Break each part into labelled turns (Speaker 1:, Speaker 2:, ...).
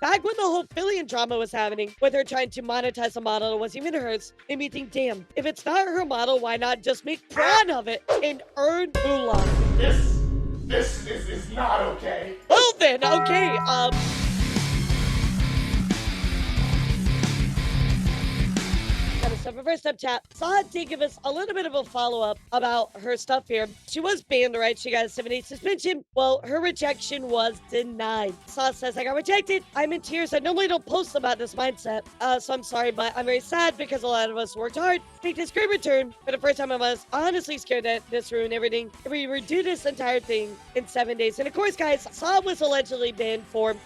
Speaker 1: back when the whole Filian drama was happening, with her trying to monetize a model that wasn't even hers, made me think, damn, if it's not her model, why not just make prawn of it and earn moolah?
Speaker 2: This is not okay.
Speaker 1: Well then, okay, So for first up, chat, Saa did give us a little bit of a follow-up about her stuff here. She was banned, right? She got a 7-day suspension. Well, her rejection was denied. Saa says, I got rejected. I'm in tears. I normally don't post about this mindset. So I'm sorry, but I'm very sad because a lot of us worked hard to make this great return. For the first time I was honestly scared that this ruined everything. If we redo this entire thing in 7 days. And of course, guys, Saa was allegedly banned for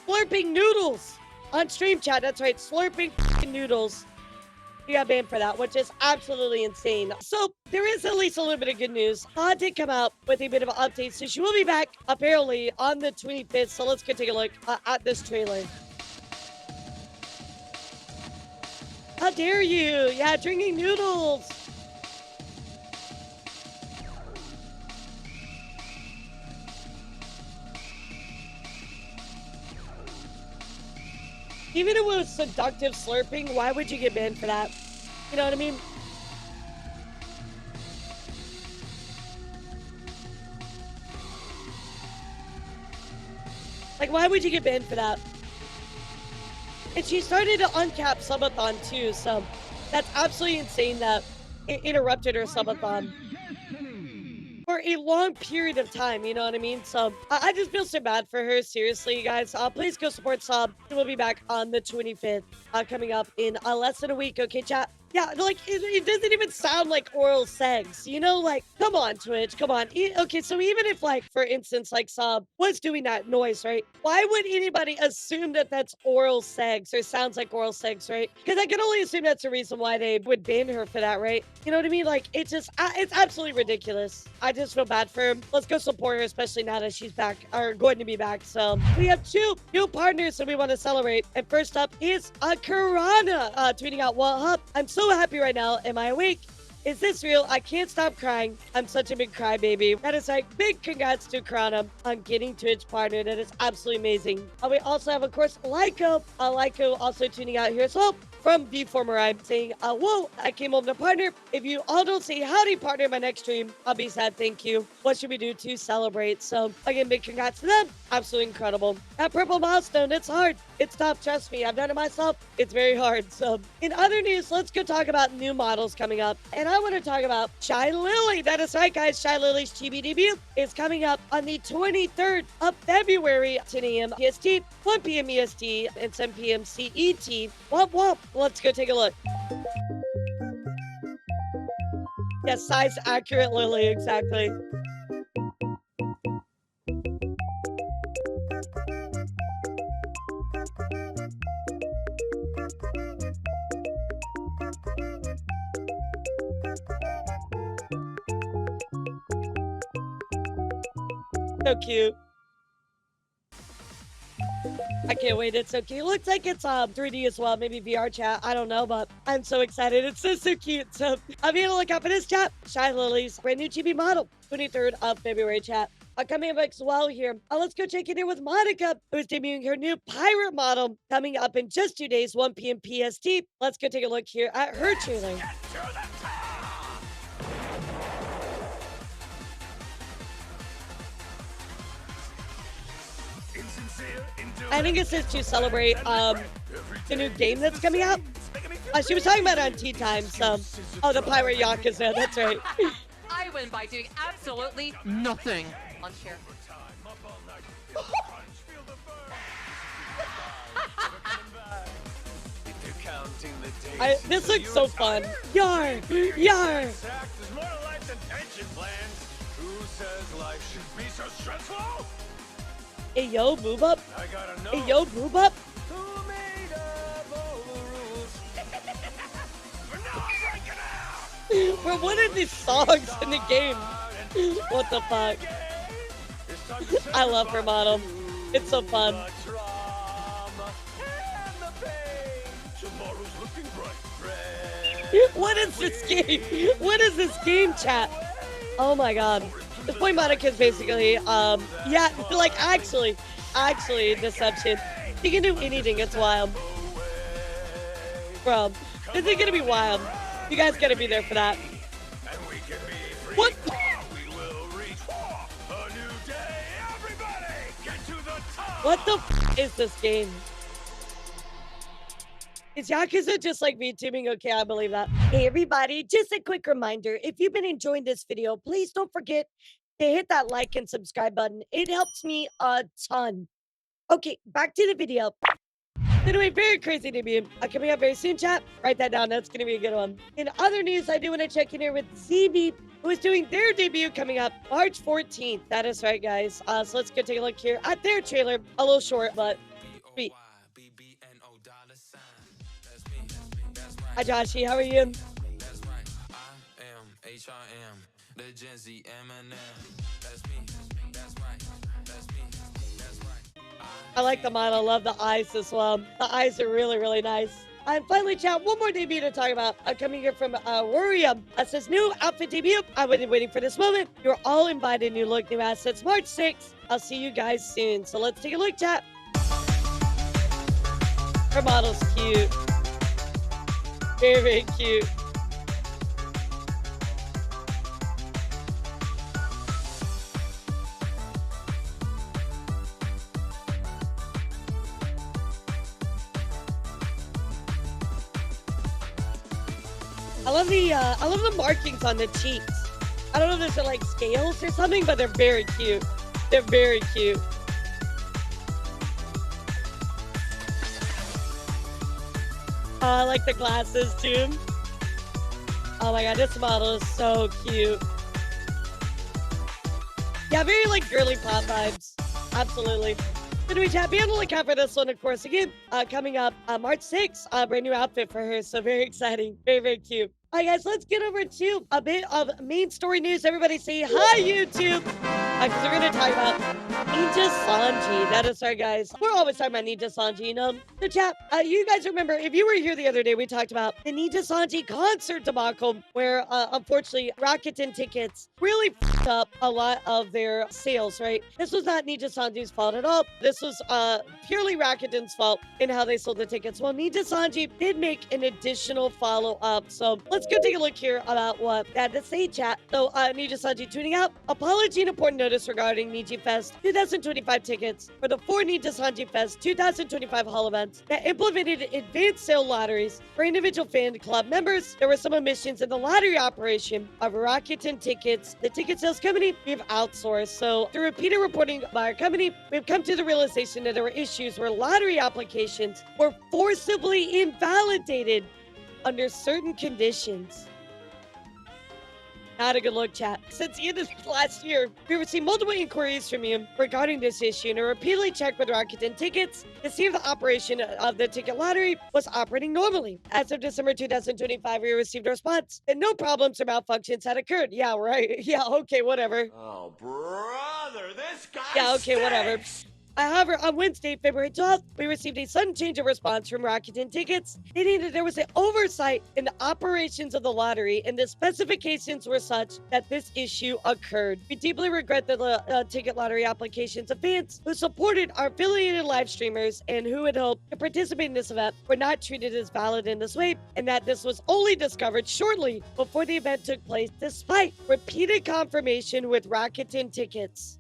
Speaker 1: slurping noodles on stream, chat. That's right, slurping noodles. He got banned for that, which is absolutely insane. So there is at least a little bit of good news. Saa did come out with a bit of an update, so she will be back apparently on the 25th. So let's go take a look at this trailer. How dare you? Yeah, drinking noodles. Even if it was seductive slurping, why would you get banned for that? You know what I mean? Like, why would you get banned for that? And she started to uncap subathon too, so that's absolutely insane that it interrupted her subathon for a long period of time, you know what I mean? So I just feel so bad for her, seriously, you guys. Please go support Saa. We'll be back on the 25th, coming up in less than a week, okay, chat? Yeah, like, it doesn't even sound like oral sex, you know? Like, come on, Twitch, come on. Okay, so even if, like, for instance, like, Saa was doing that noise, right? Why would anybody assume that that's oral sex or sounds like oral sex, right? Because I can only assume that's the reason why they would ban her for that, right? You know what I mean? Like, it's just, it's absolutely ridiculous. I just feel bad for her. Let's go support her, especially now that she's back, or going to be back. So, we have 2 new partners that we want to celebrate. And first up is Karana, tweeting out, well, up, I'm so happy right now. Am I awake? Is this real? I can't stop crying. I'm such a big crybaby. That is like big congrats to Karana on getting Twitch partner. That is absolutely amazing. We also have, of course, Lyko. Lyko also tuning out here as well from B4Marai saying, whoa, I came home to partner. If you all don't say howdy partner in my next stream, I'll be sad. Thank you. What should we do to celebrate? So again, big congrats to them. Absolutely incredible. That purple milestone, it's hard. It's tough. Trust me. I've done it myself. It's very hard. So in other news, let's go talk about new models coming up. And I want to talk about Shy Lily. That is right, guys. Shy Lily's chibi debut is coming up on the 23rd of February, 10 a.m. PST, 1 p.m. EST, and 7 p.m. CET. Womp womp. Let's go take a look. Yes, size accurate Lily, exactly. So cute. I can't wait. It's so cute. It looks like it's 3D as well. Maybe VR chat. I don't know, but I'm so excited. It's so cute. So I'll be able to look out for this chat. Shy Lily's brand new chibi model. 23rd of February chat. Coming up as well here. Let's go check it in with Monica, who's debuting her new pirate model coming up in just 2 days, 1 p.m. PST. Let's go take a look here at her trailer. I think it's just to celebrate the new game that's coming out. She was talking about it on Tea Time, so... Oh, the Pirate Yakuza, that's right.
Speaker 3: I win by doing absolutely nothing. Lunch here.
Speaker 1: This looks so fun. Yar! Yar! Hey yo, move up. Hey yo, move up. Bro, what are these songs in the game? What the fuck? I love her model. It's so fun. What is this game? What is this game, chat? Oh my god. This point Monica is basically, yeah, like actually, Deception. He can do anything. It's wild. Bro, this is gonna be wild. You guys gotta be there for that. What? What the f is this game? Is Yakuza just like VTubing? Okay, I believe that. Hey everybody, just a quick reminder. If you've been enjoying this video, please don't forget to hit that like and subscribe button. It helps me a ton. Okay, back to the video. Anyway, very crazy debut. Coming up very soon, chat. Write that down. That's going to be a good one. In other news, I do want to check in here with ZB, who is doing their debut coming up March 14th. That is right, guys. So let's go take a look here at their trailer. A little short, but sweet. Hi, Joshy. How are you? I like the model. Love the eyes as well. The eyes are really, really nice. And finally, chat, one more debut to talk about. Coming here from Waria. Says new outfit debut. I've been waiting for this moment. You're all invited. New look, new assets. March 6th. I'll see you guys soon. So let's take a look, chat. Her model's cute. Very, very cute. I love the markings on the cheeks. I don't know if those are like scales or something, but they're very cute. They're very cute. I like the glasses too. Oh my god, this model is so cute. Yeah, very like girly pop vibes. Absolutely. Anyway, chat, be on the lookout for this one, of course. Again, coming up March 6th, brand new outfit for her. So very exciting. Very, very cute. All right, guys, let's get over to a bit of main story news. Everybody say hi, YouTube. Because we're going to talk about Nijisanji. That is right, guys. We're always talking about Nijisanji, you know? So, chat, you guys remember, if you were here the other day, we talked about the Nijisanji concert debacle, where, unfortunately, Rakuten tickets really f***ed up a lot of their sales, right? This was not Nijisanji's fault at all. This was purely Rakuten's fault in how they sold the tickets. Well, Nijisanji did make an additional follow-up. So, let's go take a look here about what they had to say, chat. So, Nijisanji tuning out. Apology and important notice regarding Niji Fest 2025 tickets for the 4 Nijisanji Fest 2025 hall events that implemented advanced sale lotteries for individual fan club members. There were some omissions in the lottery operation of Rakuten tickets. The ticket sales company we've outsourced. So, through repeated reporting by our company, we've come to the realization that there were issues where lottery applications were forcibly invalidated under certain conditions. Not a good look, chat. Since the end of last year, we received multiple inquiries from you regarding this issue and repeatedly checked with Rakuten tickets to see if the operation of the ticket lottery was operating normally. As of December 2025, we received a response that no problems or malfunctions had occurred. Yeah, right. Yeah, okay, whatever.
Speaker 2: Oh, brother, this guy
Speaker 1: Yeah, okay, whatever. However, on Wednesday, February 12th, we received a sudden change of response from Rakuten Tickets, stating that there was an oversight in the operations of the lottery and the specifications were such that this issue occurred. We deeply regret that the ticket lottery applications of fans who supported our affiliated live streamers and who had hoped to participate in this event were not treated as valid in this way, and that this was only discovered shortly before the event took place, despite repeated confirmation with Rakuten Tickets.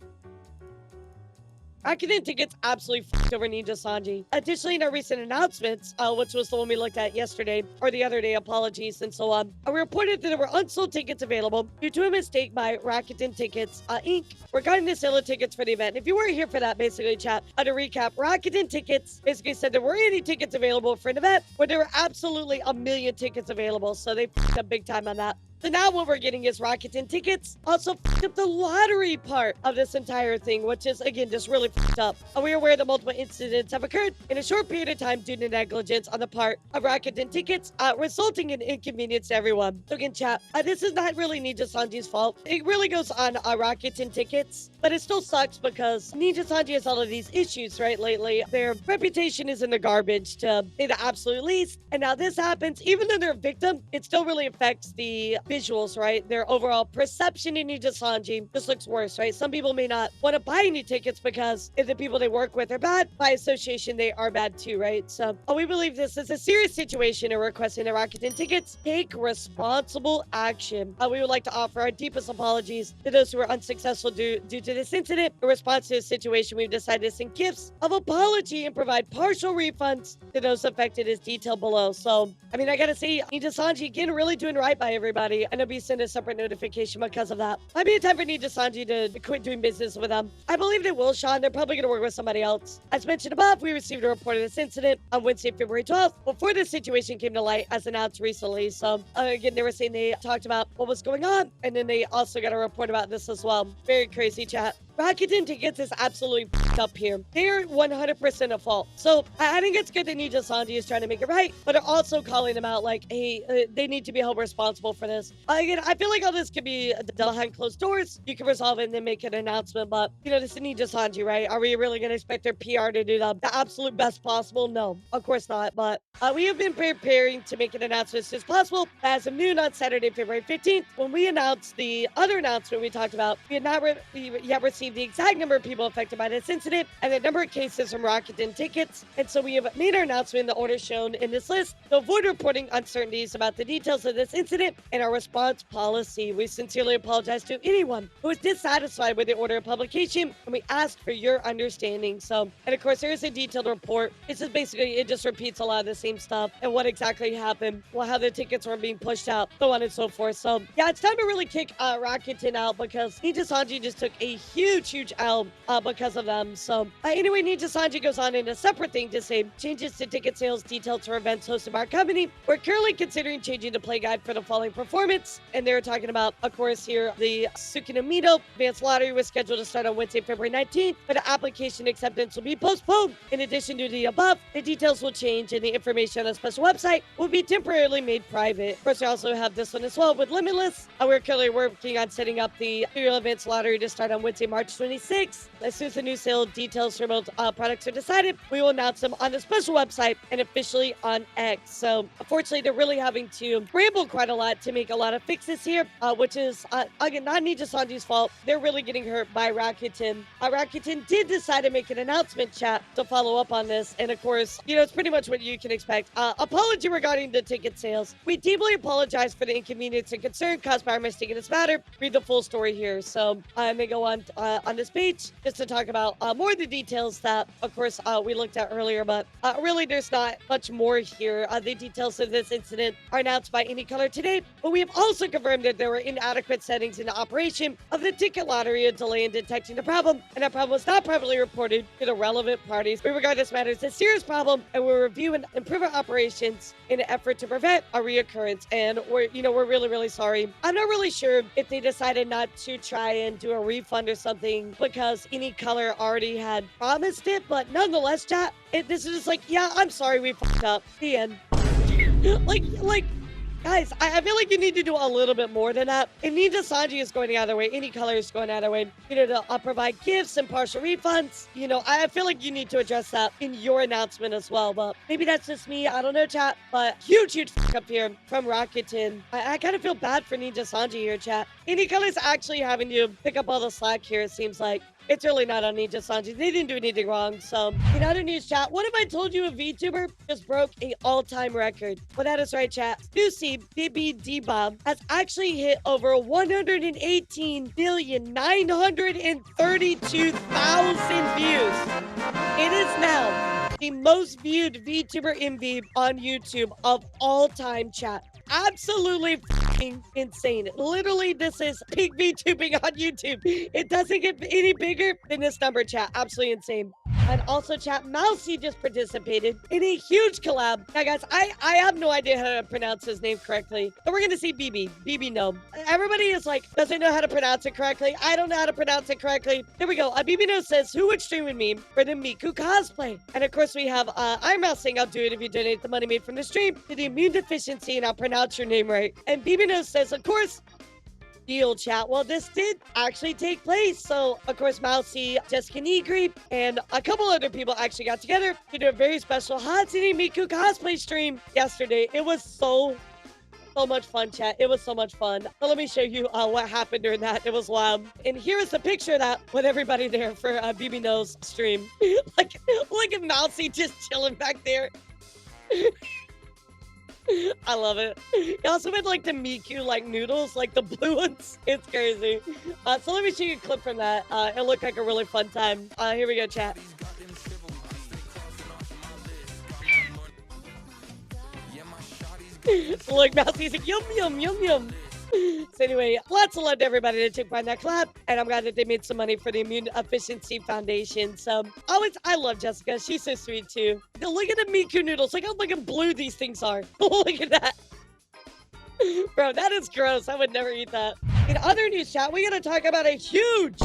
Speaker 1: Rakuten Tickets absolutely f***ed over Nijisanji. Additionally, in our recent announcements, which was the one we looked at yesterday, or the other day, apologies, and so on, we reported that there were unsold tickets available due to a mistake by Rakuten Tickets, Inc. regarding the sale of tickets for the event. If you weren't here for that, basically, chat, to recap, Rakuten Tickets basically said there weren't any tickets available for an event where there were absolutely a million tickets available, so they f***ed up big time on that. So now what we're getting is Rakuten Tickets also f***ed up the lottery part of this entire thing, which is, again, just really f***ed up. We are aware that multiple incidents have occurred in a short period of time due to negligence on the part of Rakuten Tickets, resulting in inconvenience to everyone. So again, chat, this is not really Nijisanji's fault. It really goes on Rakuten Tickets, but it still sucks because Nijisanji has all of these issues, right, lately. Their reputation is in the garbage, to say the absolute least. And now this happens, even though they're a victim, it still really affects the visuals, right? Their overall perception in Nijisanji just looks worse, right? Some people may not want to buy any tickets because if the people they work with are bad, by association, they are bad too, right? So we believe this is a serious situation and requesting the Rakuten tickets take responsible action. We would like to offer our deepest apologies to those who were unsuccessful due to this incident. In response to this situation, we've decided to send gifts of apology and provide partial refunds to those affected as detailed below. So, I mean, I gotta say, Nijisanji again really doing right by everybody. And I'll be sending a separate notification because of that. Might be a time for Nijisanji to quit doing business with them. I believe they will, Sean. They're probably gonna work with somebody else. As mentioned above, we received a report of this incident on Wednesday, February 12th, before this situation came to light as announced recently. So, again, they were saying they talked about what was going on, and then they also got a report about this as well. Very crazy, chat. Rakuten tickets is absolutely up here. They're 100% at fault. So I think it's good that Nijisanji is trying to make it right, but are also calling them out like, hey, they need to be held responsible for this. Again, I feel like all this could be done behind closed doors. You can resolve it and then make an announcement, but you know, this is Nijisanji, right? Are we really going to expect their PR to do the absolute best possible? No, of course not. But we have been preparing to make an announcement as soon as possible. As of noon on Saturday, February 15th, when we announced the other announcement we talked about, we had not yet received the exact number of people affected by this incident and the number of cases from Rakuten tickets. And so we have made our announcement in the order shown in this list to avoid reporting uncertainties about the details of this incident and our response policy. We sincerely apologize to anyone who is dissatisfied with the order of publication, and we ask for your understanding. So, and of course, there is a detailed report. It's just basically, it just repeats a lot of the same stuff and what exactly happened, well, how the tickets were being pushed out, so on and so forth. So, yeah, it's time to really kick Rakuten out because Nijisanji just took a huge L because of them. So anyway, Nijisanji goes on in a separate thing to say changes to ticket sales detailed to events hosted by our company. We're currently considering changing the play guide for the following performance. And they're talking about, of course, here the Suiika advanced lottery was scheduled to start on Wednesday, February 19th, but the application acceptance will be postponed. In addition to the above, the details will change and the information on the special website will be temporarily made private. Of course, we also have this one as well with Limitless. We're currently working on setting up the serial events lottery to start on Wednesday, March 26th. As soon as the new sale details for both products are decided, we will announce them on the special website and officially on X. So, unfortunately, they're really having to ramble quite a lot to make a lot of fixes here, which is, again, not Nijisanji's fault. They're really getting hurt by Rakuten. Rakuten did decide to make an announcement, chat, to follow up on this. And, of course, you know, it's pretty much what you can expect. Apology regarding the ticket sales. We deeply apologize for the inconvenience and concern caused by our mistake in this matter. Read the full story here. So, I may go on this page just to talk about more of the details that, of course, we looked at earlier, but really there's not much more here. The details of this incident are announced by Any Color today, but we have also confirmed that there were inadequate settings in the operation of the ticket lottery, a delay in detecting the problem, and that problem was not properly reported to the relevant parties. We regard this matter as a serious problem, and we'll review and improve our operations in an effort to prevent a reoccurrence. And we're really sorry. I'm not really sure if they decided not to try and do a refund or something because Any Color already had promised it, but nonetheless, chat, this is just like, yeah, I'm sorry we fucked up. The end. like, guys, I feel like you need to do a little bit more than that. If Nijisanji is going out of their way, Any Color is going out of their way, you know, to provide gifts and partial refunds, you know, I feel like you need to address that in your announcement as well. But maybe that's just me. I don't know, chat. But huge fuck up here from Rakuten. I kind of feel bad for Nijisanji here, chat. Any Color is actually having to pick up all the slack here, it seems like. It's really not on Nijisanji. They didn't do anything wrong. So, in other news, chat, what if I told you a VTuber just broke a all-time record? Well, that is right, chat. Suisei bbno has actually hit over 118,932,000 views. It is now the most viewed VTuber MV on YouTube of all time, chat. Absolutely fucking insane. Literally, this is peak VTubing on YouTube. It doesn't get any bigger than this number, chat. Absolutely insane. And also, chat, Mousy just participated in a huge collab. Now, guys, I have no idea how to pronounce his name correctly. But we're going to see bbno. Everybody is like, doesn't know how to pronounce it correctly. I don't know how to pronounce it correctly. There we go. bbno says, who would stream with me for the Miku cosplay? And of course, we have Ironmouse saying, I'll do it if you donate the money made from the stream to the immune deficiency, and I'll pronounce your name right. And bbno says, of course, deal, chat. Well, this did actually take place. So, of course, Mousy, Jessica Negri, and a couple other people actually got together to do a very special Hatsune Miku cosplay stream yesterday. It was so so much fun, chat. It was so much fun. So let me show you what happened during that. It was wild. And here is the picture of that with everybody there for bbno's stream. like, look at Mousy just chilling back there. I love it. He also made like the Miku like noodles, like the blue ones. It's crazy. So let me show you a clip from that. It looked like a really fun time. Here we go, chat. Look, Mousy's like, yum, yum, yum, yum. So anyway, lots of love to everybody that took part in that collab, and I'm glad that they made some money for the Immune Efficiency Foundation. So I love Jessica. She's so sweet too. Look at the Miku noodles. Look how fucking blue these things are. Look at that. Bro, that is gross. I would never eat that. In other news, chat, we gotta talk about a huge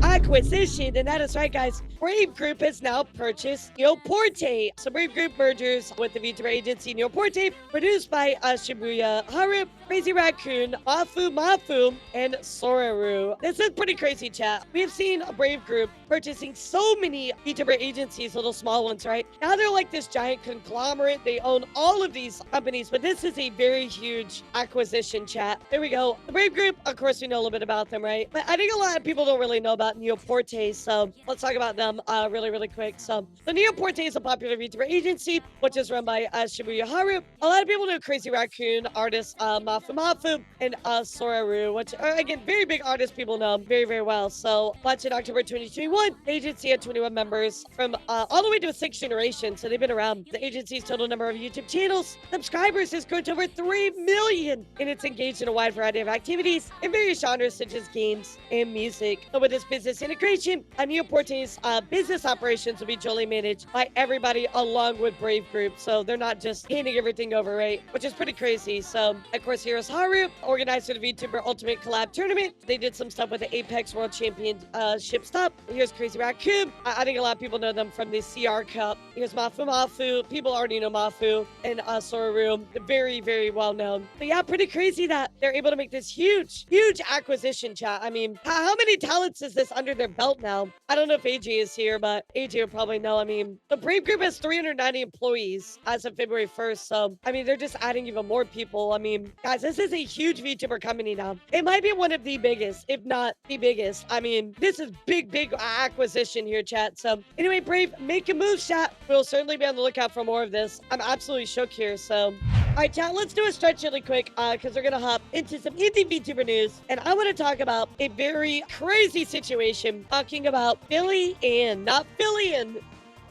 Speaker 1: acquisition, and that is right, guys. Brave Group has now purchased Neo-Porte. So Brave Group mergers with the Vtuber agency Neo-Porte, produced by Shibuya Haru, Crazy Raccoon, Mafu, and Soraru. This is pretty crazy, chat. We've seen a Brave Group purchasing so many Vtuber agencies, little small ones, right? Now they're like this giant conglomerate. They own all of these companies, but this is a very huge acquisition, chat. There we go. The Brave Group, of course, we know a little bit about them, right? But I think a lot of people don't really know about Neo-Porte, so let's talk about them really quick. So the Neo-Porte is a popular VTuber agency, which is run by Shibuya Haru. A lot of people know Crazy Raccoon, artist Mafu, and Soraru, which are, again, very big artists people know very well. So launched in October 2021, the agency had 21 members from all the way to a 6th generation, so they've been around. The agency's total number of YouTube channels, subscribers has grown to over 3 million, and it's engaged in a wide variety of activities in various genres such as games and music. So with this business integration, Neo-Porte's business operations will be jointly managed by everybody along with Brave Group. So they're not just handing everything over, right? Which is pretty crazy. So, of course, here's Haru, organizer of the VTuber Ultimate Collab Tournament. They did some stuff with the Apex World Championship stuff. Here's Crazy Raccoon. I think a lot of people know them from the CR Cup. Here's Mafu. People already know Mafu. And Soraru. Very well known. But yeah, pretty crazy that they're able to make this huge acquisition, chat. I mean, how many talents is this under their belt now? I don't know if AJ is here, but AJ will probably know. I mean, the Brave Group has 390 employees as of February 1st. So, I mean, they're just adding even more people. I mean, guys, this is a huge VTuber company now. It might be one of the biggest, if not the biggest. I mean, this is big acquisition here, chat. So, anyway, Brave, make a move, chat. We'll certainly be on the lookout for more of this. I'm absolutely shook here, so... All right, chat, let's do a stretch really quick because we're going to hop into some indie VTuber news. And I want to talk about a very crazy situation, talking about Filian, not Filian.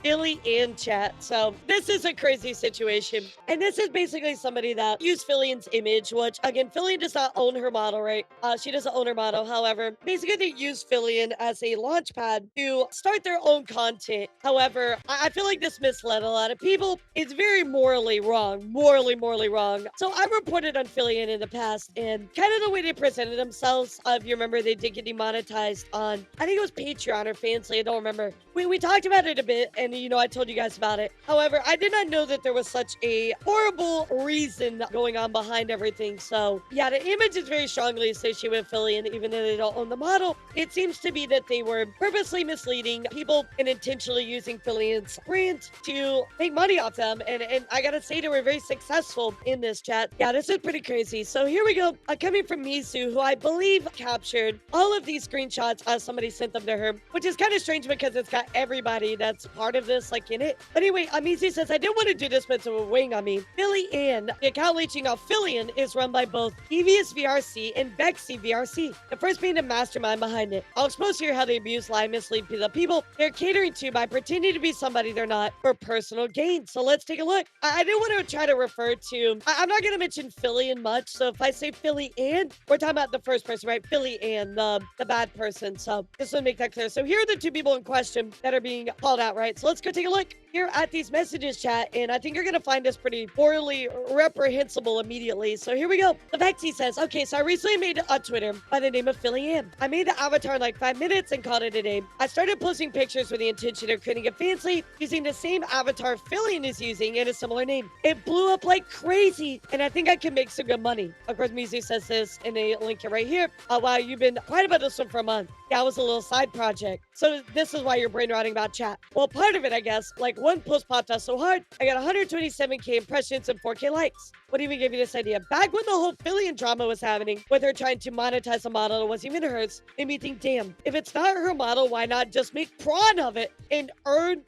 Speaker 1: Filian, chat. So this is a crazy situation. And this is basically somebody that used Filian's image, which again, Filian does not own her model, right? She doesn't own her model. However, basically they use Filian as a launch pad to start their own content. However, I feel like this misled a lot of people. It's very morally wrong. Morally wrong. So I've reported on Filian in the past and kind of the way they presented themselves. If you remember, they did get demonetized on, I think it was Patreon or Fansly. I don't remember. We talked about it a bit and you know, I told you guys about it. However, I did not know that there was such a horrible reason going on behind everything. So yeah, the image is very strongly associated with Filian, even though they don't own the model. It seems to be that they were purposely misleading people and intentionally using Filian's brand to make money off them. And I gotta say, they were very successful in this, chat. Yeah, this is pretty crazy. So here we go. Coming from Mizu, who I believe captured all of these screenshots. Somebody sent them to her, which is kind of strange because it's got everybody that's part of this like in it. But anyway, Mizu says, I didn't want to do this, but it's a wing on me. Filian, the account leeching off Filian, is run by both Devious VRC and Vexy VRC, the first being the mastermind behind it. I'll expose here how they abuse, lie, mislead the people they're catering to by pretending to be somebody they're not for personal gain. So let's take a look. I do want to try to refer to, I'm not going to mention Filian much. So if I say Filian, we're talking about the first person, right? Filian, the bad person. So just want to make that clear. So here are the two people in question that are being called out, right? So let's go take a look here at these messages, chat, and I think you're gonna find this pretty poorly reprehensible immediately. So here we go. The Vexy says, okay, so I recently made a Twitter by the name of Filian. I made the avatar in like 5 minutes and called it a day. I started posting pictures with the intention of creating a fancy using the same avatar Filian is using and a similar name. It blew up like crazy, and I think I can make some good money. Of course, Mizu says this in a link here right here. Wow, you've been quiet about this one for a month. That was a little side project. So this is why you're brain rotting about chat. Well, part of it, I guess, like one post popped us so hard, I got 127k impressions and 4k likes. What even gave you this idea? Back when the whole Filian drama was happening, with her trying to monetize a model that wasn't even hers, made me think, damn, if it's not her model, why not just make prawn of it and earn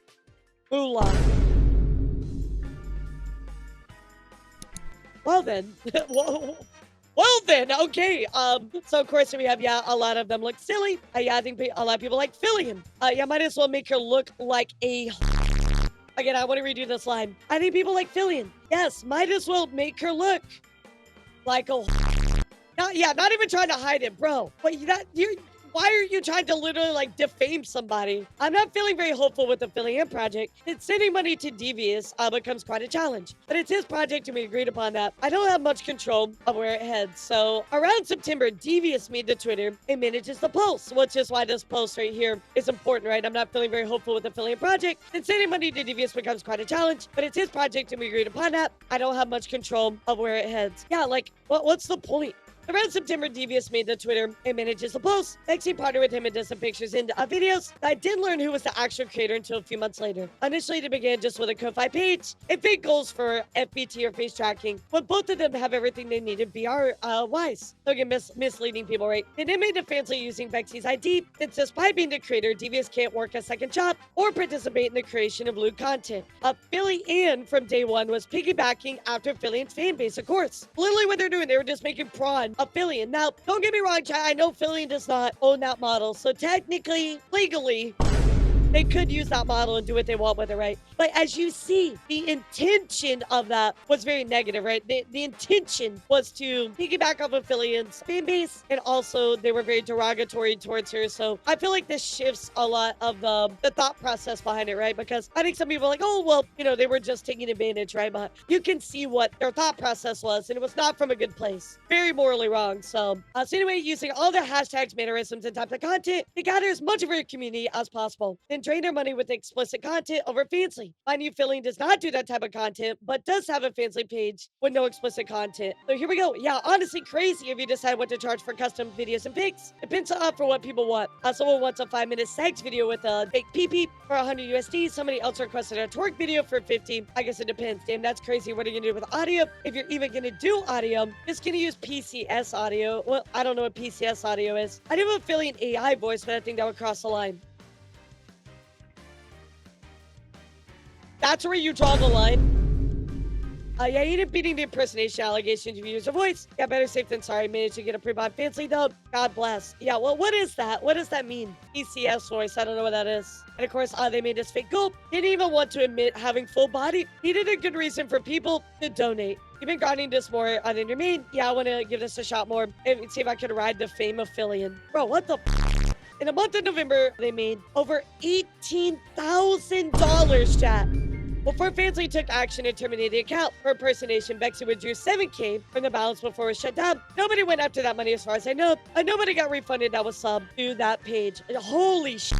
Speaker 1: moolah? Well then, well then, okay. So of course we have, yeah, a lot of them look silly. Yeah, I think a lot of people like Filian. Yeah, might as well make her look like a... Again, I want to redo this line. I think people like Filian. Yes, might as well make her look like a... Not even trying to hide it, bro. But why are you trying to literally, like, defame somebody? I'm not feeling very hopeful with the Filian project. It's sending money to Devious becomes quite a challenge. But it's his project, and we agreed upon that. I don't have much control of where it heads. So around September, Devious made the Twitter and manages the post, which is why this post right here is important, right? I'm not feeling very hopeful with the Filian project. And sending money to Devious becomes quite a challenge. But it's his project, and we agreed upon that. I don't have much control of where it heads. Yeah, like, what's the point? Around September, Devious made the Twitter and manages the post. Lexi partnered with him and did some pictures and videos. I didn't learn who was the actual creator until a few months later. Initially, they began just with a Ko-Fi page and fake goals for FBT or face tracking, but both of them have everything they needed VR-wise. So again, misleading people, right? They then made the fancy using Vexy's ID, and despite being the creator, Devious can't work a second job or participate in the creation of lewd content. Filian from day one was piggybacking after Filian's fan base, of course. Literally what they're doing, they were just making prawn a Filian. Now, don't get me wrong, chat. I know Filian does not own that model, so technically, legally, they could use that model and do what they want with it, right? But as you see, the intention of that was very negative, right? The intention was to piggyback off of Filian's fan base, and also they were very derogatory towards her. So I feel like this shifts a lot of the thought process behind it, right? Because I think some people are like, oh, well, you know, they were just taking advantage, right? But you can see what their thought process was, and it was not from a good place. Very morally wrong. So anyway, using all their hashtags, mannerisms, and types of content to gather as much of her community as possible, then drain their money with explicit content over fancy. My new Filian does not do that type of content, but does have a fancy page with no explicit content. So here we go. Yeah, honestly crazy if you decide what to charge for custom videos and pics. Depends for what people want. Someone wants a 5-minute sex video with a fake pee-pee for 100 USD. Somebody else requested a twerk video for 50. I guess it depends. Damn, that's crazy. What are you gonna do with audio? If you're even gonna do audio, just gonna use PCS audio. Well, I don't know what PCS audio is. I do have a Filian AI voice, but I think that would cross the line. That's where you draw the line. Yeah, he didn't beating the impersonation allegations if you use your voice. Yeah, better safe than sorry. Managed to get a pre-bought fancy dub. God bless. Yeah, well, what is that? What does that mean? PCS voice. I don't know what that is. And of course, they made this fake gulp. Didn't even want to admit having full body. Needed a good reason for people to donate. You've been grinding this more than your main. Yeah, I want to give this a shot more and see if I could ride the fame of Filian. Bro, what the In the month of November, they made over $18,000, chat. Before Fansly took action and terminated the account for impersonation, Bexy withdrew $7K from the balance before it was shut down. Nobody went after that money as far as I know, and nobody got refunded that was subbed to that page. Holy shit.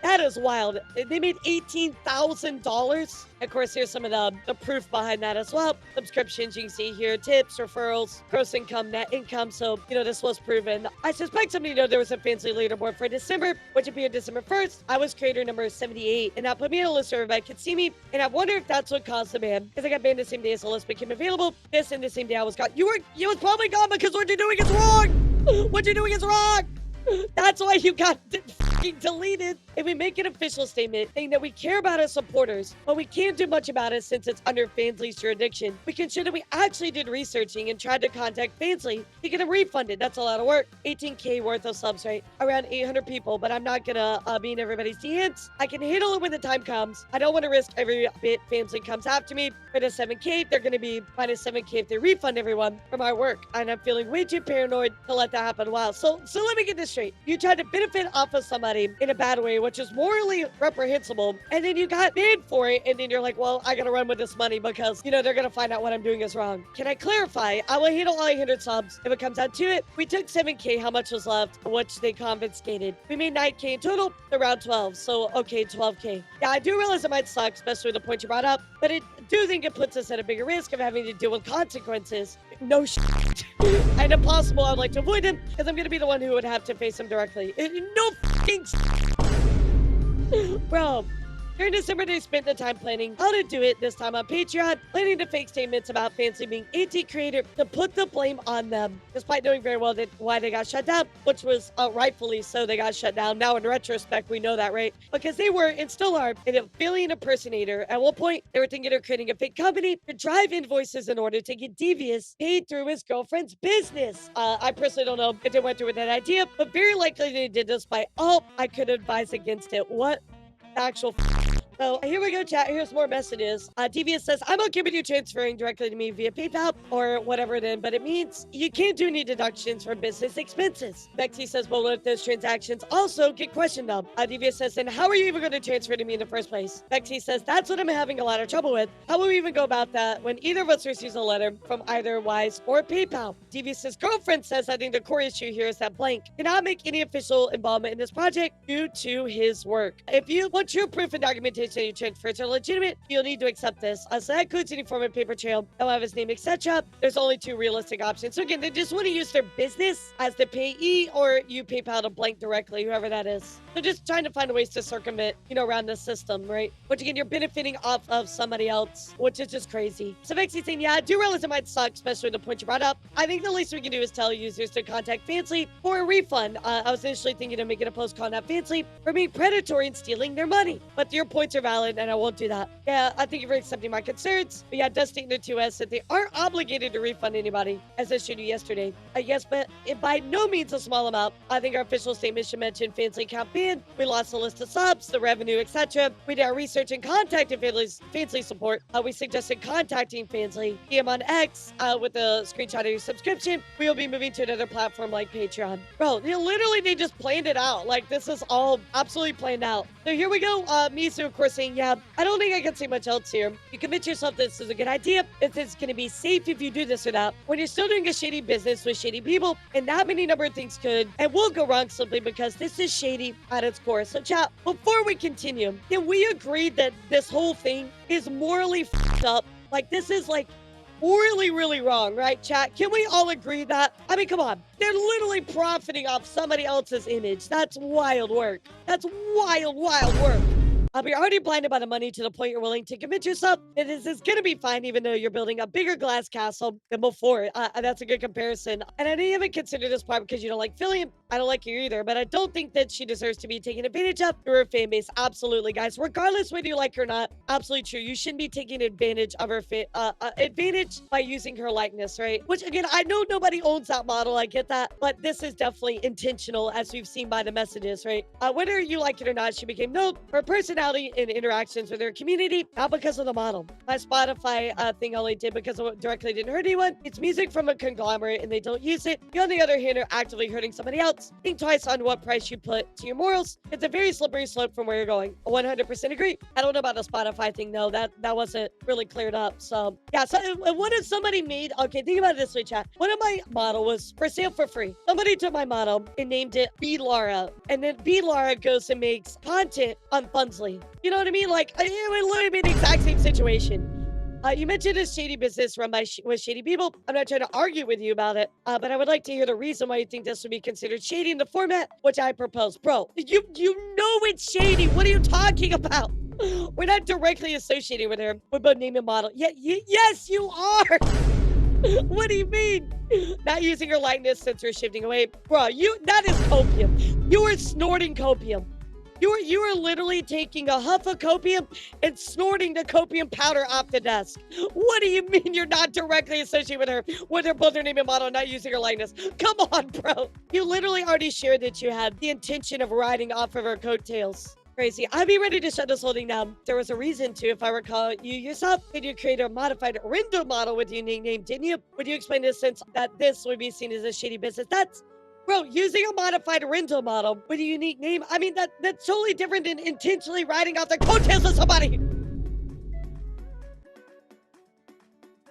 Speaker 1: That is wild. They made $18,000. Of course, here's some of the proof behind that as well. Subscriptions, you can see here, tips, referrals, gross income, net income. So, you know, this was proven. I suspect some of you know there was a fancy leaderboard for December, which appeared December 1st. I was creator number 78, and that put me on a list where everybody could see me. And I wonder if that's what caused the ban, because I got banned the same day as the list became available. This and the same day I was gone. You was probably gone because what you're doing is wrong. What you're doing is wrong. That's why you got fucking deleted. If we make an official statement saying that we care about our supporters, but we can't do much about it since it's under Fansly's jurisdiction, we can show that we actually did researching and tried to contact Fansly to get them refunded. That's a lot of work. 18K worth of subs, right? Around 800 people, but I'm not gonna be in everybody's DMs. I can handle it when the time comes. I don't want to risk every bit Fansly comes after me for the 7K. They're gonna be minus 7K if they refund everyone for my work. And I'm feeling way too paranoid to let that happen. Wow. So let me get this straight. You tried to benefit off of somebody in a bad way, which is morally reprehensible, and then you got banned for it, and then you're like, well, I gotta run with this money because, you know, they're gonna find out what I'm doing is wrong. Can I clarify? I will handle all 800 subs if it comes down to it. We took 7K, how much was left, which they confiscated. We made 9K in total, around 12, so okay, 12K. Yeah, I do realize it might suck, especially the point you brought up, but I do think it puts us at a bigger risk of having to deal with consequences. No shit. And if possible, I'd like to avoid him, because I'm gonna be the one who would have to face him directly. No fucking Bro, During December, they spent the time planning how to do it, this time on Patreon, planning to fake statements about Fansly being anti-creator to put the blame on them, despite knowing very well that why they got shut down, which was rightfully so they got shut down. Now, in retrospect, we know that, right? Because they were, and still are, an Filian impersonator. At one point, they were thinking of creating a fake company to drive invoices in order to get Devious paid through his girlfriend's business. I personally don't know if they went through with that idea, but very likely they did this by, oh, I could advise against it. What actual So here we go, chat. Here's more messages. Devious says, I'm okay with you transferring directly to me via PayPal or whatever then, but it means you can't do any deductions for business expenses. Bexy says, well, what if those transactions also get questioned on? Devious says, then how are you even going to transfer to me in the first place? Bexy says, that's what I'm having a lot of trouble with. How will we even go about that when either of us receives a letter from either Wise or PayPal? Devious' girlfriend says, I think the core issue here is that Blank cannot make any official involvement in this project due to his work. If you want true proof and documentation you transfers are legitimate, you'll need to accept this. So that includes any form of paper trail, they'll have his name, etc. There's only two realistic options. So again, they just want to use their business as the payee, or you PayPal to Blank directly, whoever that is. They're just trying to find ways to circumvent, around the system, right? Which again, you're benefiting off of somebody else, which is just crazy. So Vexy's saying, yeah, I do realize it might suck, especially the point you brought up. I think the least we can do is tell users to contact Fansly for a refund. I was initially thinking of making a post calling out Fansly for being predatory and stealing their money. But your points are valid, and I won't do that. Yeah, I think you're accepting my concerns. But yeah, it does state in the 2S that they aren't obligated to refund anybody, as I showed you yesterday. Yes, but it by no means a small amount. I think our official statement should mention Fansly account banned. We lost the list of subs, the revenue, etc. We did our research and contacted Fansly support. We suggested contacting Fansly. DM on X with a screenshot of your subscription. We will be moving to another platform like Patreon. Bro, literally, they just planned it out. Like, this is all absolutely planned out. So here we go. Misu, of course, saying, yeah, I don't think I can say much else here. You convince yourself this is a good idea. It's going to be safe if you do this or that. When you're still doing a shady business with shady people, and that many number of things could and will go wrong simply because this is shady at its core. So chat, before we continue, can we agree that this whole thing is morally f***ed up? Like, this is like really, really wrong, right, chat? Can we all agree that? I mean, come on. They're literally profiting off somebody else's image. That's wild work. That's wild, wild work. You're already blinded by the money to the point you're willing to convince yourself that this is going to be fine, even though you're building a bigger glass castle than before. That's a good comparison. And I didn't even consider this part because you don't like Filian. I don't like you either, but I don't think that she deserves to be taken advantage of through her fan base. Absolutely, guys. Regardless whether you like her or not, absolutely true. You shouldn't be taking advantage of her advantage by using her likeness, right? Which, again, I know nobody owns that model. I get that. But this is definitely intentional, as we've seen by the messages, right? Whether you like it or not, she became known for her personality and interactions with her community, not because of the model. My Spotify thing only did because it directly didn't hurt anyone. It's music from a conglomerate and they don't use it. You, on the other hand, are actively hurting somebody else. Think twice on what price you put to your morals. It's a very slippery slope from where you're going. I 100% agree. I don't know about the Spotify thing, though. That wasn't really cleared up. So, yeah. So, what if somebody made... Okay, think about it this way, chat. What if my model was for sale for free? Somebody took my model and named it Elara. And then Elara goes and makes content on Fansly. You know what I mean? Like, it would literally be the exact same situation. You mentioned a shady business run by with shady people. I'm not trying to argue with you about it, but I would like to hear the reason why you think this would be considered shady in the format which I propose. Bro, you know it's shady. What are you talking about? We're not directly associating with her. We're both name and model. Yes, you are. What do you mean? Not using her likeness since we're shifting away. Bro, that is copium. You are snorting copium. You are literally taking a huff of copium and snorting the copium powder off the desk. What do you mean you're not directly associated with her when they're both her name and model, not using her likeness? Come on, bro. You literally already shared that you had the intention of riding off of her coattails. Crazy. I'd be ready to shut this whole thing down. There was a reason to, if I recall. You yourself, did you create a modified render model with your unique name, didn't you? Would you explain this since that this would be seen as a shady business? Bro, using a modified rental model with a unique name, I mean, that's totally different than intentionally riding off the coattails of somebody.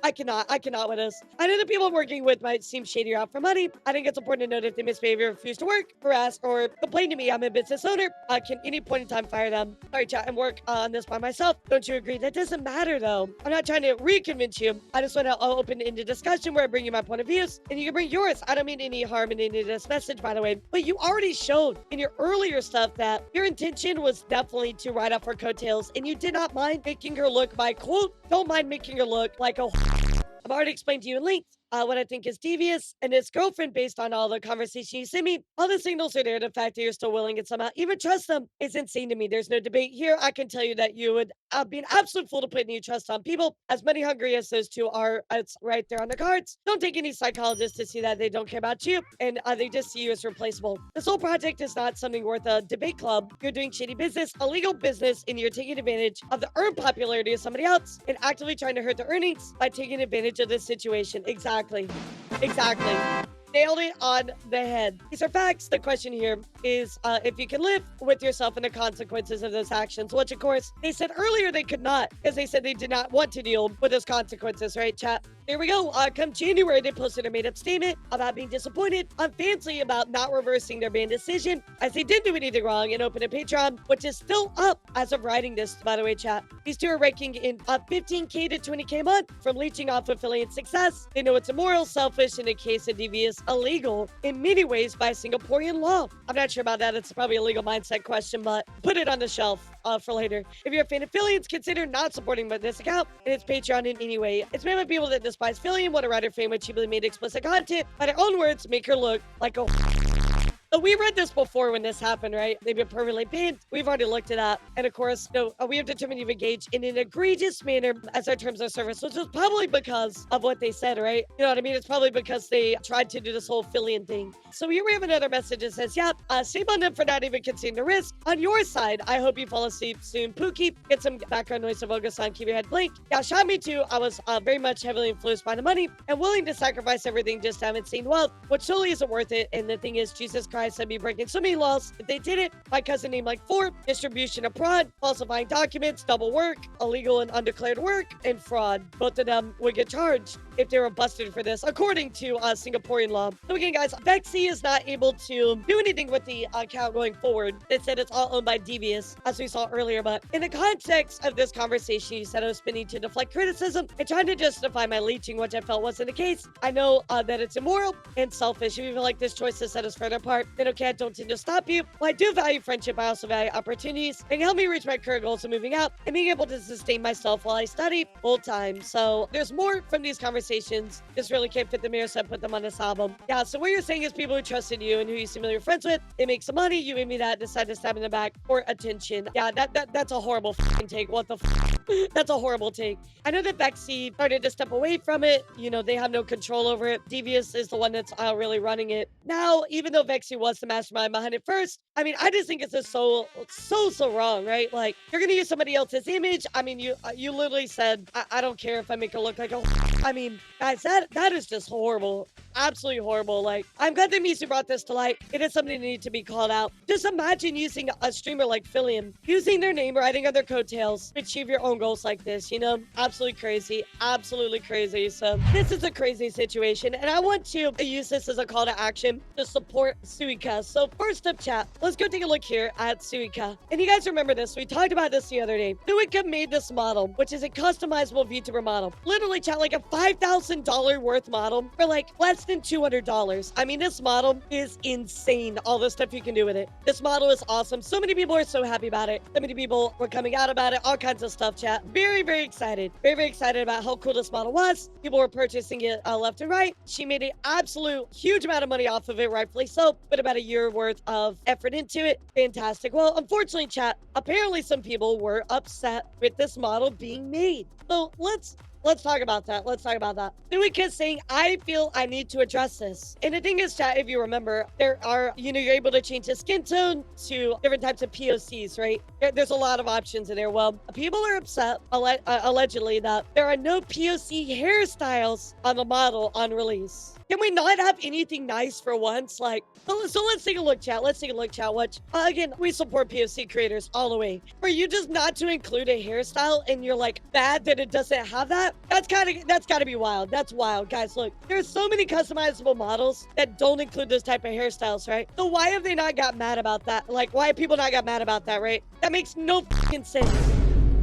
Speaker 1: I cannot with this. I know the people I'm working with might seem shady or out for money. I think it's important to note if they misbehave or refuse to work, harass, or complain to me, I'm a business owner. I can any point in time fire them. Sorry, chat, and work on this by myself. Don't you agree? That doesn't matter though. I'm not trying to reconvince you. I just want to open into discussion where I bring you my point of views, and you can bring yours. I don't mean any harm in any of this message, by the way, but you already showed in your earlier stuff that your intention was definitely to ride off her coattails, and you did not mind making her look, by quote, don't mind making her look like a I've already explained to you in length what I think is devious, and his girlfriend, based on all the conversation you sent me, all the signals are there. The fact that you're still willing and somehow even trust them is insane to me. There's no debate here. I can tell you that you would be an absolute fool to put any trust on people as money hungry as those two are. It's right there on the cards. Don't take any psychologist to see that they don't care about you, and they just see you as replaceable. This whole project is not something worth a debate club. You're doing shady business, illegal business, and you're taking advantage of the earned popularity of somebody else and actively trying to hurt the earnings by taking advantage of this situation. Exactly. Nailed it on the head. These are facts. The question here is if you can live with yourself and the consequences of those actions, which of course they said earlier they could not, because they said they did not want to deal with those consequences, right, chat? Here we go. Come January, they posted a made-up statement about being disappointed on Fancy about not reversing their ban decision, as they didn't do anything wrong, and opened a Patreon, which is still up as of writing this, by the way, chat. These two are raking in 15k to 20k a month from leeching off of Filian's success. They know it's immoral, selfish, and in case of devious, illegal in many ways by Singaporean law. I'm not sure about that. It's probably a legal mindset question, but put it on the shelf for later. If you're a fan of Filian's, consider not supporting this account and its Patreon in any way. It's made by people that despise Filian, want to write her fame with cheaply made explicit content, by their own words, make her look like a So we read this before when this happened, right? They've been permanently banned. We've already looked it up. And of course, we have determined you've engaged in an egregious manner as our terms of service, which was probably because of what they said, right? You know what I mean? It's probably because they tried to do this whole Filian thing. So here we have another message that says, yeah, shame on them for not even considering the risk. On your side, I hope you fall asleep soon. Pookie, get some background noise of Oga-san, keep your head blink. Yeah, shot me too. I was very much heavily influenced by the money and willing to sacrifice everything just to have insane wealth, which totally isn't worth it. And the thing is, Jesus Christ, I'd be breaking so many laws if they did it. My cousin named like 4, distribution of fraud, falsifying documents, double work, illegal and undeclared work, and fraud. Both of them would get charged if they were busted for this, according to Singaporean law. So again, guys, Vexy is not able to do anything with the account going forward. It said it's all owned by Devious, as we saw earlier, but in the context of this conversation, you said I was spinning to deflect criticism and trying to justify my leeching, which I felt wasn't the case. I know that it's immoral and selfish. You even like this choice to set us further apart, then okay, I don't tend to stop you. While I do value friendship, I also value opportunities and help me reach my current goals of moving out and being able to sustain myself while I study full time. So there's more from these conversations. Just really can't fit the mirror, so I put them on this album. Yeah, so what you're saying is people who trusted you and who you seem to be friends with, they make some money, you made me that, decide to stab in the back for attention. Yeah, that's a horrible fucking take. What the That's a horrible take. I know that Vexy started to step away from it. You know, they have no control over it. Devious is the one that's really running it. Now, even though Vexy was the mastermind behind it first, I mean, I just think it's just so wrong, right? Like, you're gonna use somebody else's image. I mean, you literally said, I don't care if I make it look like a I mean, guys, that is just horrible. Absolutely horrible. Like, I'm glad that Misu brought this to light. It is something that needs to be called out. Just imagine using a streamer like Filian, using their name, riding on their coattails to achieve your own goals like this, you know? Absolutely crazy. Absolutely crazy. So this is a crazy situation, and I want to use this as a call to action to support Suiika. So first up, chat, let's go take a look here at Suiika. And you guys remember this. We talked about this the other day. Suiika made this model, which is a customizable Vtuber model. Literally, chat, like a $5,000 worth model for like less than $200. I mean, this model is insane. All the stuff you can do with it. This model is awesome. So many people are so happy about it. So many people were coming out about it. All kinds of stuff, chat. Very, very excited. Very, very excited about how cool this model was. People were purchasing it left and right. She made an absolute huge amount of money off of it, rightfully so. Put about a year worth of effort into it. Fantastic. Well, unfortunately, chat, apparently some people were upset with this model being made. So let's talk about that. Let's talk about that. Suiika's saying, I feel I need to address this. And the thing is, chat, if you remember, there are, you know, you're able to change the skin tone to different types of POCs, right? There's a lot of options in there. Well, people are upset, allegedly, that there are no POC hairstyles on the model on release. Can we not have anything nice for once? Like, so let's take a look, chat. Let's take a look, chat. Watch. Again, we support POC creators all the way. For you just not to include a hairstyle and you're like bad that it doesn't have that, that's gotta be wild. That's wild, guys. Look, there's so many customizable models that don't include those type of hairstyles, right? So why have they not got mad about that? Like, why have people not got mad about that, right? That makes no fucking sense.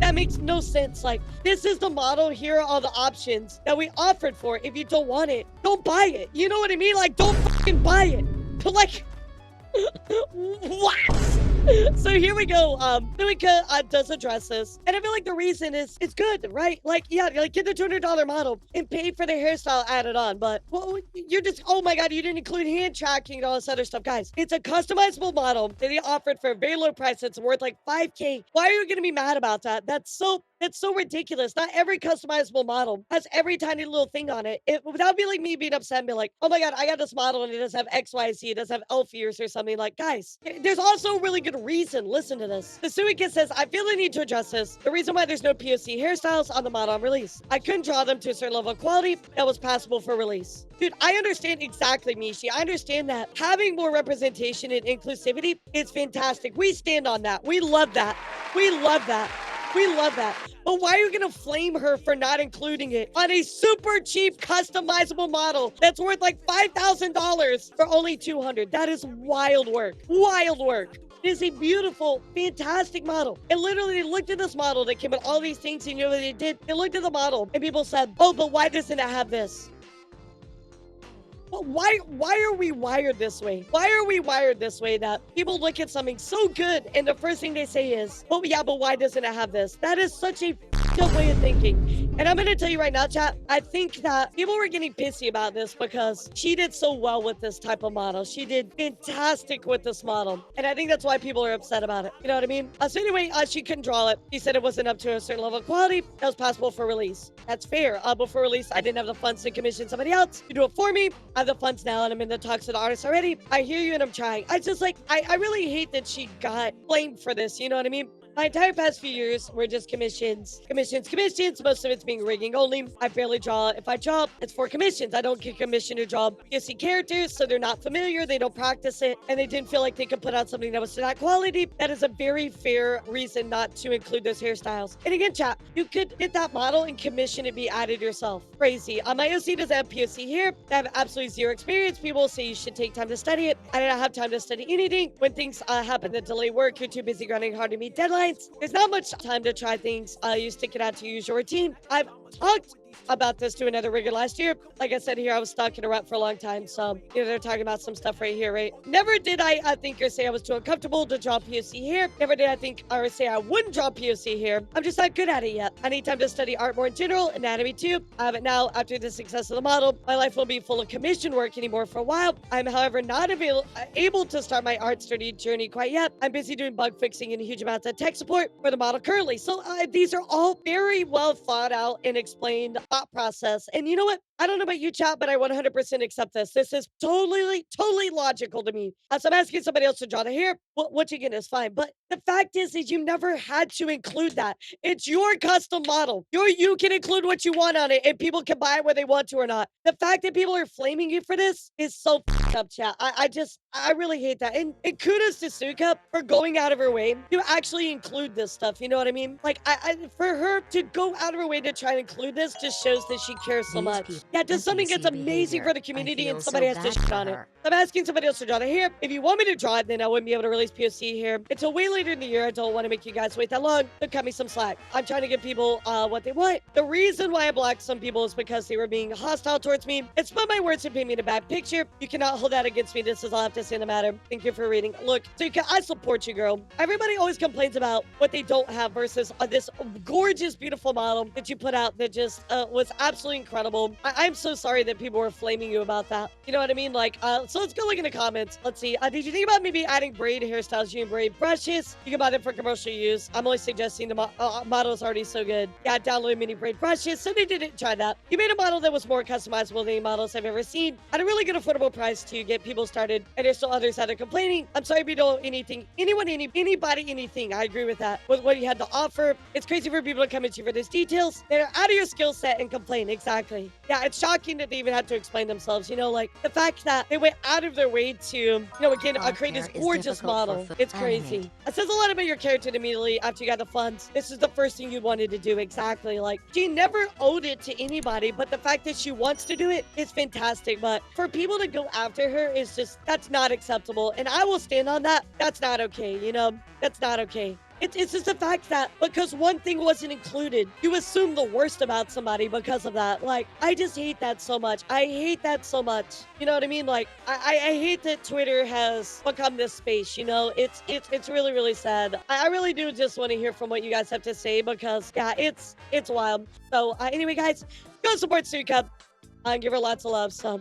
Speaker 1: That makes no sense. Like, this is the model. Here are all the options that we offered for. If you don't want it, don't buy it. You know what I mean? Like, don't fucking buy it. But like, what? So here we go. Suiika does address this, and I feel like the reason is it's good, right? Like, yeah, like get the $200 model and pay for the hairstyle added on. But well, you're just, oh my god, you didn't include hand tracking and all this other stuff, guys. It's a customizable model that he offered for a very low price. It's worth like 5K. Why are you gonna be mad about that? That's so ridiculous. Not every customizable model has every tiny little thing on it. Without being like me being upset and be like, oh my god, I got this model and it doesn't have XYZ, it doesn't have elf ears or something. Like, guys, there's also a really good reason. Listen to this. The Suiika says, I feel the need to address this. The reason why there's no POC hairstyles on the model on release. I couldn't draw them to a certain level of quality that was passable for release. Dude, I understand exactly, Mishi. I understand that having more representation and inclusivity is fantastic. We stand on that. We love that. We love that. We love that. But why are you going to flame her for not including it on a super cheap customizable model that's worth like $5,000 for only $200? That is wild work. Wild work. It is a beautiful, fantastic model. And literally, they looked at this model that came with all these things, and you know what they did? They looked at the model, and people said, oh, but why doesn't it have this? Well, why are we wired this way? Why are we wired this way that people look at something so good and the first thing they say is, oh yeah, but why doesn't it have this? That is such a f***ed way of thinking. And I'm going to tell you right now, chat, I think that people were getting pissy about this because she did so well with this type of model. She did fantastic with this model. And I think that's why people are upset about it. You know what I mean? So anyway, she couldn't draw it. She said it wasn't up to a certain level of quality that was possible for release. That's fair. Before release, I didn't have the funds to commission somebody else to do it for me. I have the funds now and I'm in the talks with the artist already. I hear you and I'm trying. I just like, I really hate that she got blamed for this. You know what I mean? My entire past few years were just commissions. Most of it's being rigging only. I barely draw. If I draw, it's for commissions. I don't get commissioned to draw POC characters, so they're not familiar. They don't practice it, and they didn't feel like they could put out something that was to that quality. That is a very fair reason not to include those hairstyles. And again, chat, you could get that model and commission it be added yourself. Crazy. My OC doesn't have POC here. I have absolutely zero experience. People say you should take time to study it. I didn't have time to study anything. When things happen that delay work, you're too busy grinding hard to meet deadlines. There's not much time to try things. You stick it out to use your routine. I've talked about this to another rigger last year. Like I said here, I was stuck in a rut for a long time. So, you know, they're talking about some stuff right here, right? Never did I think or say I was too uncomfortable to draw POC here. Never did I think or say I wouldn't draw POC here. I'm just not good at it yet. I need time to study art more in general, anatomy too. I have it now after the success of the model. My life won't be full of commission work anymore for a while. I'm, however, not able to start my art study journey quite yet. I'm busy doing bug fixing and huge amounts of tech support for the model currently. So these are all very well thought out and explained thought process. And you know what? I don't know about you, chat, but I 100% accept this. This is totally logical to me. As I'm asking somebody else to draw the hair, what you get is fine. But the fact is you never had to include that. It's your custom model. You can include what you want on it, and people can buy it whether they want to or not. The fact that people are flaming you for this is so up, chat. I really hate that. And kudos to Suiika for going out of her way to actually include this stuff. You know what I mean? Like, for her to go out of her way to try and include this just shows that she cares so much. Yeah, just something that's amazing for the community and somebody has to shit on it. I'm asking somebody else to draw the hair. If you want me to draw it, then I wouldn't be able to release POC here until way later in the year. I don't want to make you guys wait that long. So cut me some slack. I'm trying to give people what they want. The reason why I blocked some people is because they were being hostile towards me. It's put my words and paint me in a bad picture. You cannot hold that against me. This is all I have to say in the matter. Thank you for reading. Look, Suiika, I support you, girl. Everybody always complains about what they don't have versus this gorgeous, beautiful model that you put out that just was absolutely incredible. I'm so sorry that people were flaming you about that. You know what I mean? Like, so let's go look in the comments. Let's see. Did you think about maybe adding braid hairstyles using braid brushes? You can buy them for commercial use. I'm only suggesting the model is already so good. Yeah, download mini braid brushes. So they didn't try that. You made a model that was more customizable than any models I've ever seen at a really good affordable price to get people started, and there's still others that are complaining. I'm sorry if you don't anybody, anything. I agree with that. With what you had to offer, it's crazy for people to come at you for these details. They're out of your skill set and complain. Exactly. Yeah, it's shocking that they even had to explain themselves. You know, like the fact that they went out of their way to, you know, again, create this gorgeous model. It's crazy. It says a lot about your character immediately after you got the funds. This is the first thing you wanted to do. Exactly. Like, she never owed it to anybody, but the fact that she wants to do it is fantastic. But for people to go after her is just, that's not acceptable. And I will stand on that. That's not okay. You know, that's not okay. It's just the fact that because one thing wasn't included, you assume the worst about somebody because of that. Like, I just hate that so much. I hate that so much. You know what I mean? Like, I hate that Twitter has become this space, you know? It's really, really sad. I really do just want to hear from what you guys have to say because, yeah, it's wild. So, anyway, guys, go support Suiika and give her lots of love. So,